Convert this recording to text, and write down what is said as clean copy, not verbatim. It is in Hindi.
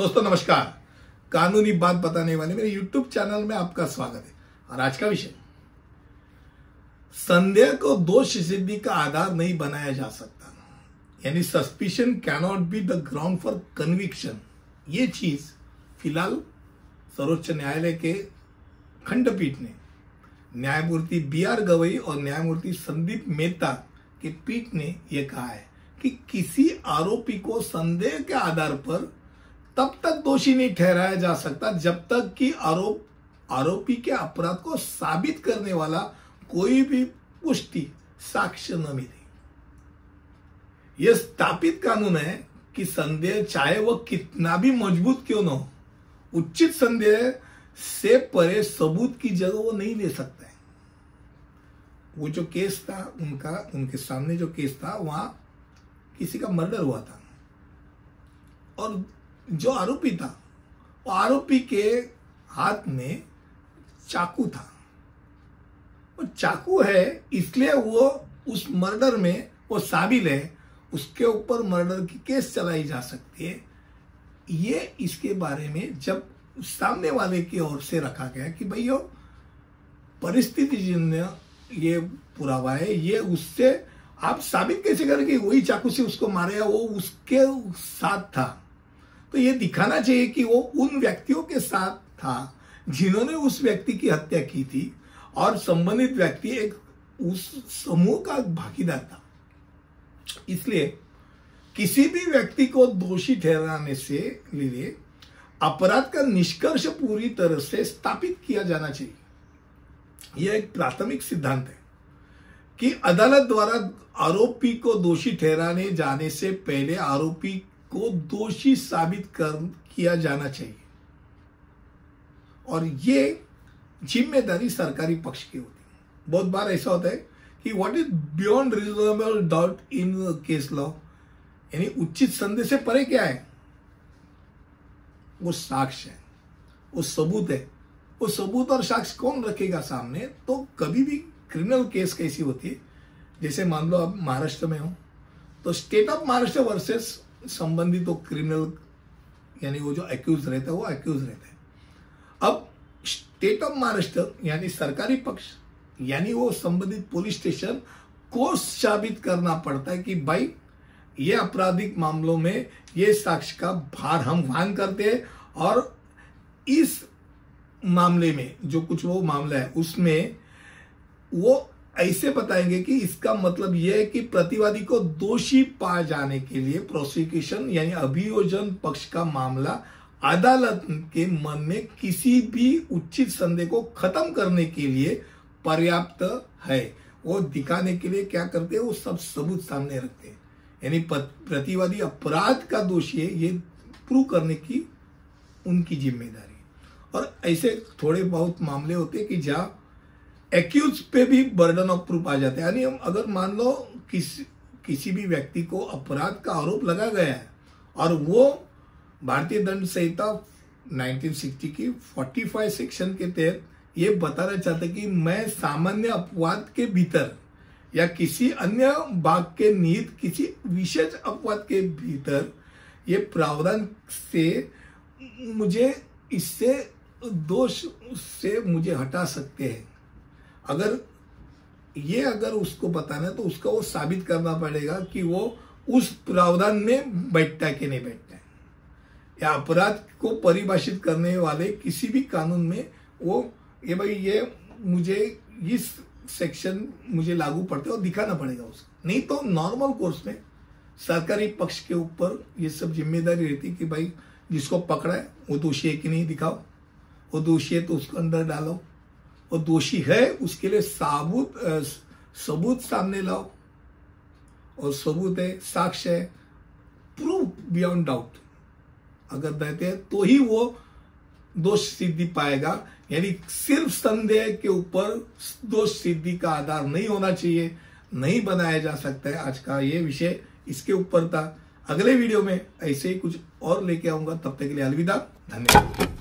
दोस्तों नमस्कार। कानूनी बात बताने वाले मेरे YouTube चैनल में आपका स्वागत है। और आज का विषय, संदेह को दोष सिद्धि का आधार नहीं बनाया जा सकता, यानी suspicion cannot be the ground for conviction. ये चीज फिलहाल सर्वोच्च न्यायालय के खंडपीठ ने न्यायमूर्ति BR गवई और न्यायमूर्ति संदीप मेहता के पीठ ने यह कहा है कि किसी आरोपी को संदेह के आधार पर तब तक दोषी नहीं ठहराया जा सकता जब तक कि आरोपी के अपराध को साबित करने वाला कोई भी पुष्टि साक्ष्य न मिले। यह स्थापित कानून है कि संदेह चाहे वह कितना भी मजबूत क्यों न हो, उचित संदेह से परे सबूत की जगह वो नहीं ले सकता है। वो जो केस था उनके सामने जो केस था, वहां किसी का मर्डर हुआ था और जो आरोपी था वो आरोपी के हाथ में चाकू था। वो चाकू है इसलिए वो उस मर्डर में वो शामिल है, उसके ऊपर मर्डर की केस चलाई जा सकती है। ये इसके बारे में जब सामने वाले की ओर से रखा गया कि भाई ये परिस्थिति जिन्हें ये पुरावा है, ये उससे आप साबित कैसे करें कि वही चाकू से उसको मारे या वो उसके साथ था। तो ये दिखाना चाहिए कि वो उन व्यक्तियों के साथ था जिन्होंने उस व्यक्ति की हत्या की थी और संबंधित व्यक्ति एक उस समूह का भागीदार था। इसलिए किसी भी व्यक्ति को दोषी ठहराने से लिए अपराध का निष्कर्ष पूरी तरह से स्थापित किया जाना चाहिए। यह एक प्राथमिक सिद्धांत है कि अदालत द्वारा आरोपी को दोषी ठहराने जाने से पहले आरोपी को दोषी साबित किया जाना चाहिए और ये जिम्मेदारी सरकारी पक्ष की होती है। बहुत बार ऐसा होता है कि what is beyond reasonable doubt in case law, यानी उचित संदेह से परे क्या है, वो साक्ष्य है, वो सबूत है। वो सबूत और साक्ष्य कौन रखेगा सामने? तो कभी भी क्रिमिनल केस कैसी होती है, जैसे मान लो आप महाराष्ट्र में हो तो स्टेट ऑफ महाराष्ट्र वर्सेस संबंधित तो क्रिमिनल, यानी वो जो एक्यूज रहता है वो एक्यूज रहता है। अब स्टेट ऑफ महाराष्ट्र यानी सरकारी पक्ष, यानी वो संबंधित पुलिस स्टेशन को साबित करना पड़ता है कि भाई ये आपराधिक मामलों में ये साक्ष्य का भार हम वहन करते हैं और इस मामले में जो कुछ वो मामला है उसमें वो ऐसे बताएंगे कि इसका मतलब यह है कि प्रतिवादी को दोषी पाए जाने के लिए प्रोसिक्यूशन यानी अभियोजन पक्ष का मामला अदालत के मन में किसी भी उचित संदेह को खत्म करने के लिए पर्याप्त है। वो दिखाने के लिए क्या करते हैं, वो सब सबूत सामने रखते हैं, यानी प्रतिवादी अपराध का दोषी है ये प्रूव करने की उनकी जिम्मेदारी। और ऐसे थोड़े बहुत मामले होते हैं कि जहां एक्यूज पे भी बर्डन ऑफ प्रूफ आ जाता है, यानी हम अगर मान लो किसी भी व्यक्ति को अपराध का आरोप लगा गया है और वो भारतीय दंड संहिता 1960 की 45 सेक्शन के तहत ये बताना चाहते कि मैं सामान्य अपवाद के भीतर या किसी अन्य भाग के निहित किसी विशेष अपवाद के भीतर ये प्रावधान से मुझे इससे दोष से मुझे हटा सकते हैं। अगर उसको बताना है तो उसका वो साबित करना पड़ेगा कि वो उस प्रावधान में बैठता है कि नहीं बैठता है, या अपराध को परिभाषित करने वाले किसी भी कानून में वो ये भाई ये मुझे इस सेक्शन मुझे लागू पड़ता है और दिखाना पड़ेगा उसको। नहीं तो नॉर्मल कोर्स में सरकारी पक्ष के ऊपर ये सब जिम्मेदारी रहती कि भाई जिसको पकड़ा है वो दोषी है कि नहीं दिखाओ, वो दोषी है तो उसको अंदर डालो, वो दोषी है उसके लिए सबूत सामने लाओ, और सबूत है, साक्ष्य है, प्रूफ बियॉन्ड डाउट अगर देते हैं तो ही वो दोष सिद्धि पाएगा। यानी सिर्फ संदेह के ऊपर दोष सिद्धि का आधार नहीं होना चाहिए, नहीं बनाया जा सकता है। आज का ये विषय इसके ऊपर था। अगले वीडियो में ऐसे ही कुछ और लेके आऊंगा, तब तक के लिए अलविदा, धन्यवाद।